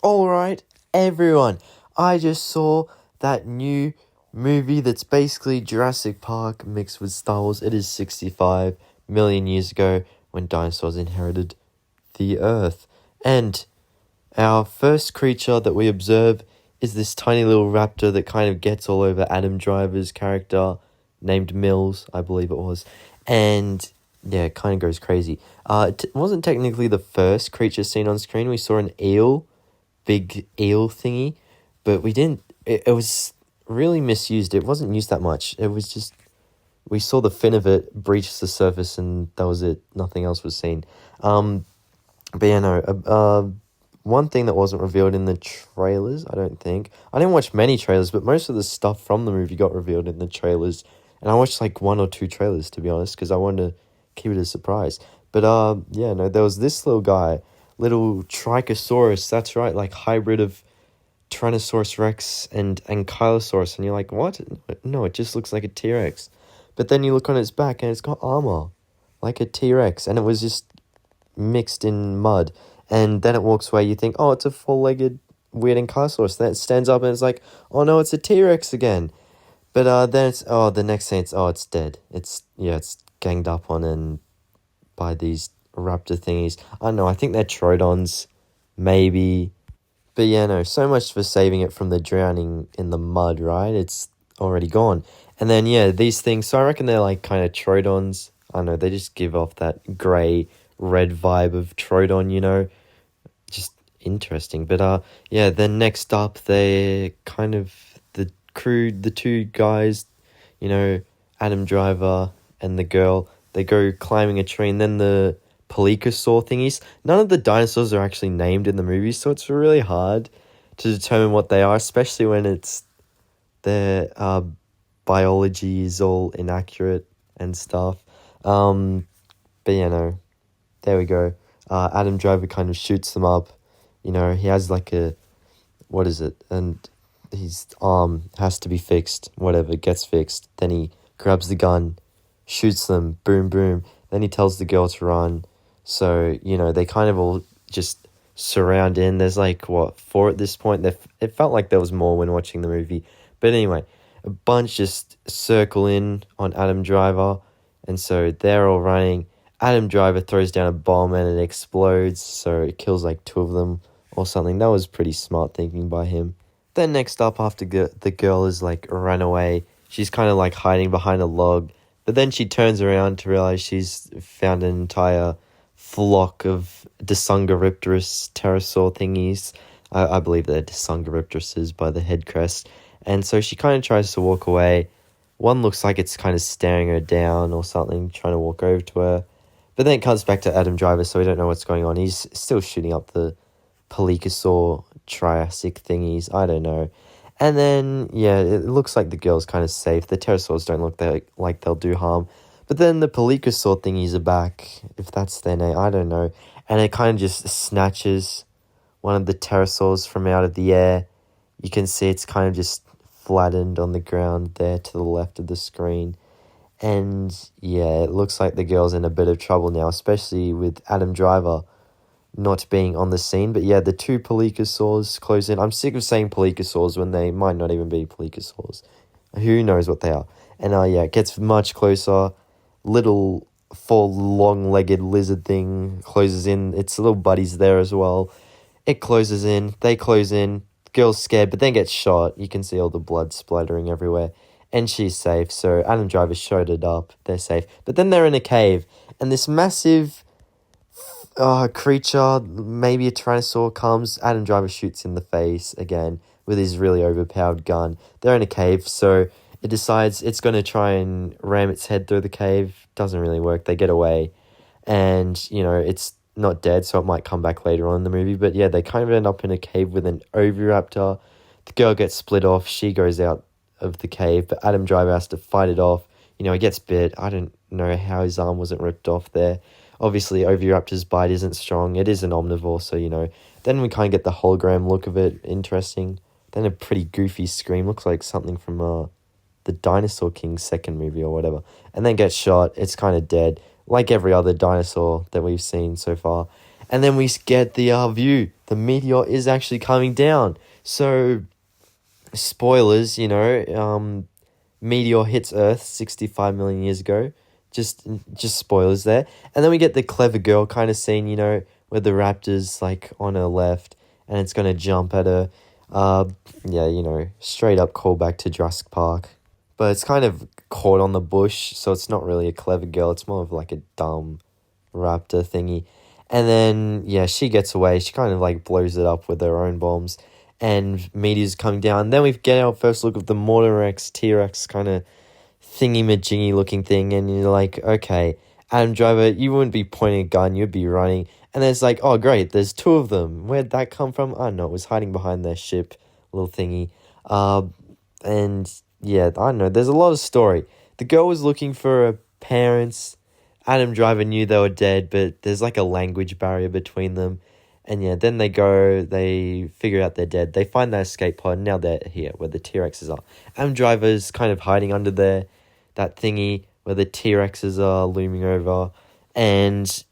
Alright, everyone, I just saw that new movie that's basically Jurassic Park mixed with Star Wars. It is 65 million years ago when dinosaurs inherited the Earth. And our first creature that we observe is this tiny little raptor that kind of gets all over Adam Driver's character, named Mills, I believe it was. And yeah, it kind of goes crazy. It wasn't technically the first creature seen on screen. We saw an eel, big eel thingy, but we didn't. It was really misused. It wasn't used that much. It was just we saw the fin of it breach the surface, and that was it. Nothing else was seen. But yeah, no. One thing that wasn't revealed in the trailers, I don't think. I didn't watch many trailers, but most of the stuff from the movie got revealed in the trailers. And I watched like 1 or 2 trailers, to be honest, because I wanted to keep it a surprise. But yeah, no, there was this little guy, little Trichosaurus. That's right, like hybrid of Tyrannosaurus Rex and Ankylosaurus. And you're like, what? No, it just looks like a T-Rex. But then you look on its back and it's got armor, like a T-Rex. And it was just mixed in mud. And then it walks away, you think, oh, it's a 4-legged weird Ankylosaurus. Then it stands up and it's like, oh no, it's a T-Rex again. But then it's, the next thing it's dead. It's ganged up on and by these raptor thingies. I don't know, I think they're Troodons, maybe. But yeah, no, so much for saving it from the drowning in the mud, right? It's already gone. And then, yeah, these things, so I reckon they're like kind of Troodons. I don't know, they just give off that grey, red vibe of Troodon, you know? Just interesting. But yeah, then next up, they're kind of the crew, the 2 guys, you know, Adam Driver and the girl, they go climbing a tree, and then the Pelycosaur thingies. None of the dinosaurs are actually named in the movie, so it's really hard to determine what they are, especially when it's their biology is all inaccurate and stuff. But yeah, no, there we go. Adam Driver kind of shoots them up. You know, he has like a, what is it? And his arm has to be fixed. Whatever, gets fixed. Then he grabs the gun, shoots them, boom, boom. Then he tells the girl to run. So, you know, they kind of all just surround in. There's like, 4 at this point? It felt like there was more when watching the movie. But anyway, a bunch just circle in on Adam Driver. And so they're all running. Adam Driver throws down a bomb and it explodes. So it kills like 2 of them or something. That was pretty smart thinking by him. Then next up, after the girl is like run away, she's kind of like hiding behind a log. But then she turns around to realize she's found an entire flock of Dasungaripterus pterosaur thingies. I believe they're Dasungaripteruses by the head crest. And so she kind of tries to walk away. One looks like it's kind of staring her down or something, trying to walk over to her. But then it comes back to Adam Driver, so we don't know what's going on. He's still shooting up the Pelycosaur Triassic thingies. I don't know. And then, yeah, it looks like the girl's kind of safe. The pterosaurs don't look like they'll do harm. But then the Pelycosaur thingies are back, if that's their name, I don't know. And it kind of just snatches one of the pterosaurs from out of the air. You can see it's kind of just flattened on the ground there to the left of the screen. And yeah, it looks like the girl's in a bit of trouble now, especially with Adam Driver not being on the scene. But yeah, the 2 Pelycosaurs close in. I'm sick of saying Pelycosaurs when they might not even be Pelycosaurs. Who knows what they are? And yeah, it gets much closer. Little 4 long-legged lizard thing closes in. Its little buddies there as well. It closes in. They close in. The girl's scared, but then gets shot. You can see all the blood splattering everywhere. And she's safe. So Adam Driver showed it up. They're safe. But then they're in a cave. And this massive creature, maybe a Tyrannosaur, comes. Adam Driver shoots in the face again with his really overpowered gun. They're in a cave, so it decides it's going to try and ram its head through the cave. Doesn't really work. They get away. And, you know, it's not dead, so it might come back later on in the movie. But yeah, they kind of end up in a cave with an oviraptor. The girl gets split off. She goes out of the cave, but Adam Driver has to fight it off. You know, he gets bit. I don't know how his arm wasn't ripped off there. Obviously, Oviraptor's bite isn't strong. It is an omnivore, so, you know. Then we kind of get the hologram look of it. Interesting. Then a pretty goofy scream. Looks like something from the Dinosaur King's second movie or whatever. And then gets shot. It's kind of dead, like every other dinosaur that we've seen so far. And then we get the view. The meteor is actually coming down. So, spoilers, meteor hits Earth 65 million years ago. Just spoilers there. And then we get the clever girl kind of scene, where the raptor's like on her left and it's going to jump at her. Straight up callback to Jurassic Park. But it's kind of caught on the bush, so it's not really a clever girl. It's more of like a dumb raptor thingy. And then, she gets away. She kind of like blows it up with her own bombs. And meteors coming down. Then we get our first look of the Morterex, T-Rex kind of thingy-majingy looking thing. And you're like, okay, Adam Driver, you wouldn't be pointing a gun. You'd be running. And then it's like, oh, great, there's two of them. Where'd that come from? I don't know. It was hiding behind their ship, little thingy. I don't know. There's a lot of story. The girl was looking for her parents. Adam Driver knew they were dead, but there's like a language barrier between them. And then they figure out they're dead. They find that escape pod, and now they're here, where the T-Rexes are. Adam Driver's kind of hiding under there, that thingy, where the T-Rexes are looming over. And,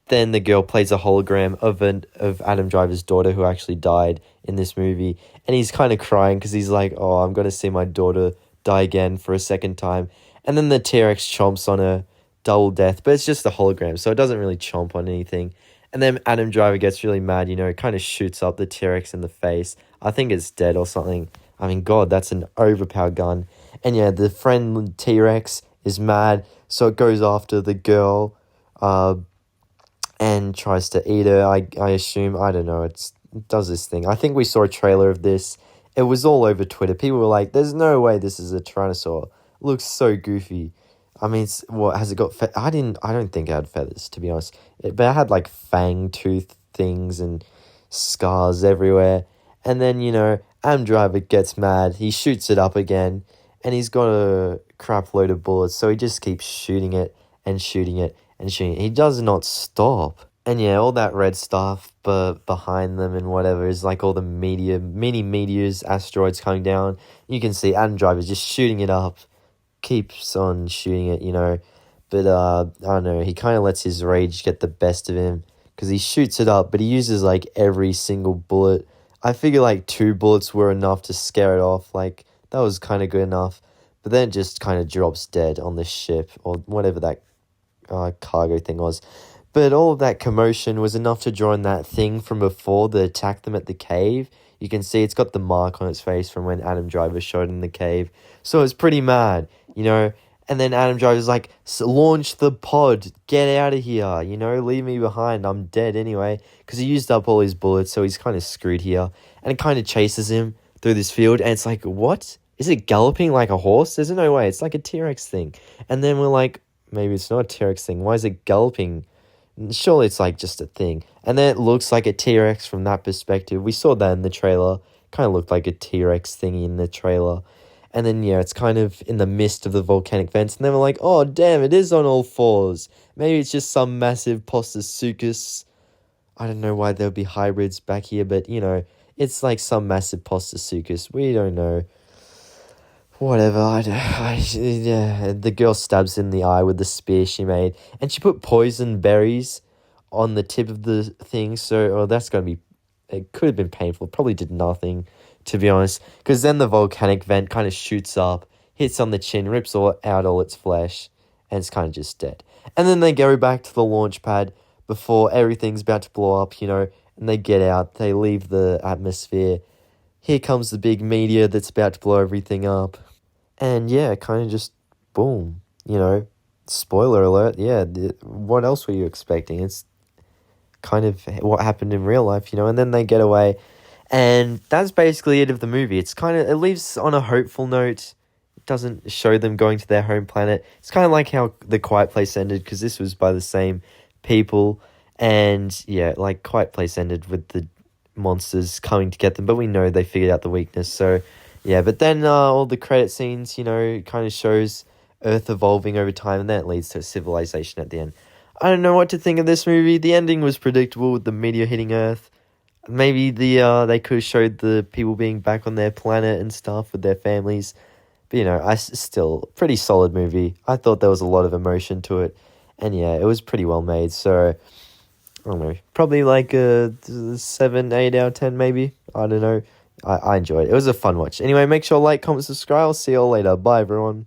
then the girl plays a hologram of Adam Driver's daughter, who actually died in this movie. And he's kind of crying, because he's like, oh, I'm going to see my daughter die again for a second time. And then the T-Rex chomps on her, double death. But it's just a hologram, so it doesn't really chomp on anything. And then Adam Driver gets really mad, kind of shoots up the T-Rex in the face. I think it's dead or something. I mean, God, that's an overpowered gun. And the friend T-Rex is mad, so it goes after the girl and tries to eat her, I assume. I don't know, it does this thing. I think we saw a trailer of this. It was all over Twitter. People were like, there's no way this is a Tyrannosaur. It looks so goofy. I mean, has it got I don't think it had feathers, to be honest. But it had like fang tooth things and scars everywhere. And then, Adam Driver gets mad. He shoots it up again. And he's got a crap load of bullets. So he just keeps shooting it and shooting it and shooting it. He does not stop. And all that red stuff behind them and whatever is like all the mini meteors, asteroids coming down. You can see Adam Driver just shooting it up. Keeps on shooting it, but I don't know, he kind of lets his rage get the best of him, because he shoots it up, but he uses like every single bullet. I figure like 2 bullets were enough to scare it off, like that was kind of good enough, but then it just kind of drops dead on the ship, or whatever that cargo thing was. But all of that commotion was enough to draw in that thing from before that attacked them at the cave. You can see it's got the mark on its face from when Adam Driver shot in the cave. So it's pretty mad, And then Adam Driver's like, launch the pod. Get out of here, Leave me behind. I'm dead anyway. Because he used up all his bullets, so he's kind of screwed here. And it kind of chases him through this field. And it's like, what? Is it galloping like a horse? There's no way. It's like a T-Rex thing. And then we're like, maybe it's not a T-Rex thing. Why is it galloping? Surely it's like just a thing. And then it looks like a T-Rex from that perspective. We saw that in the trailer. Kind of looked like a T-Rex thingy in the trailer. And then, it's kind of in the midst of the volcanic vents. And then we're like, oh, damn, it is on all fours. Maybe it's just some massive Postosuchus. I don't know why there would be hybrids back here. But, it's like some massive Postosuchus. We don't know. Whatever, the girl stabs in the eye with the spear she made. And she put poison berries on the tip of the thing. So, that's going to be... It could have been painful. Probably did nothing, to be honest. Because then the volcanic vent kind of shoots up, hits on the chin, rips out all its flesh. And it's kind of just dead. And then they go back to the launch pad before everything's about to blow up, And they get out. They leave the atmosphere. Here comes the big meteor that's about to blow everything up. And kind of just boom, spoiler alert. What else were you expecting? It's kind of what happened in real life, and then they get away. And that's basically it of the movie. It leaves on a hopeful note. It doesn't show them going to their home planet. It's kind of like how The Quiet Place ended, because this was by the same people. And like Quiet Place ended with the monsters coming to get them, but we know they figured out the weakness. So but then all the credit scenes, kind of shows Earth evolving over time, and then it leads to civilization at the end. I don't know what to think of this movie. The ending was predictable with the meteor hitting Earth. Maybe they could have showed the people being back on their planet and stuff with their families. But, still, pretty solid movie. I thought there was a lot of emotion to it. And, it was pretty well made. So, I don't know, probably like a 7, 8 out of 10 maybe. I don't know. I enjoyed it. It was a fun watch. Anyway, make sure to like, comment, subscribe. I'll see you all later. Bye, everyone.